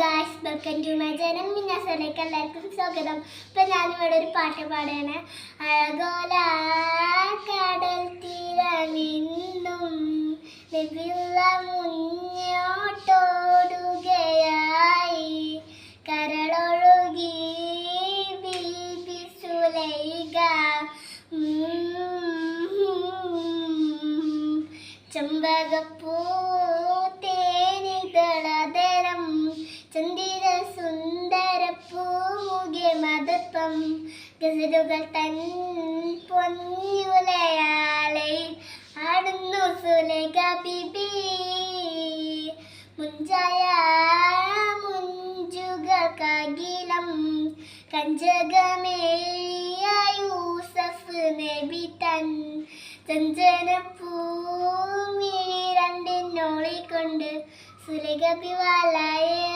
Guys, welcome to my channel. മിന്നാസോലേക്ക് എല്ലാവർക്കും സ്വാഗതം. ഇപ്പം ഞാനിവിടെ ഒരു പാട്ട് പാടുകയാണ്. അഴകോല കടൽ തീരമിന്നും നബിയുള്ള മുന്നോട്ടോടുകയായി കരളൊഴുകി ബീബി സുലൈഖ ചെമ്പകപ്പൂ തേനിതളതരം ചന്ദിര സുന്ദര പൂമുഖ്യ മതത്വം ഗസലുകൾ തൻ പൊന്നുലയാലെ ആടുന്നു സുലൈഖ ബീബി മുഞ്ചായ മുഞ്ചുകൾക്കകിലം കഞ്ചകമേറിയ യൂസഫ് നബി തൻ ചഞ്ചനപ്പൂമിഴി രണ്ടിനോളിക്കൊണ്ട് സുലൈഖ ബീവി വാലായെ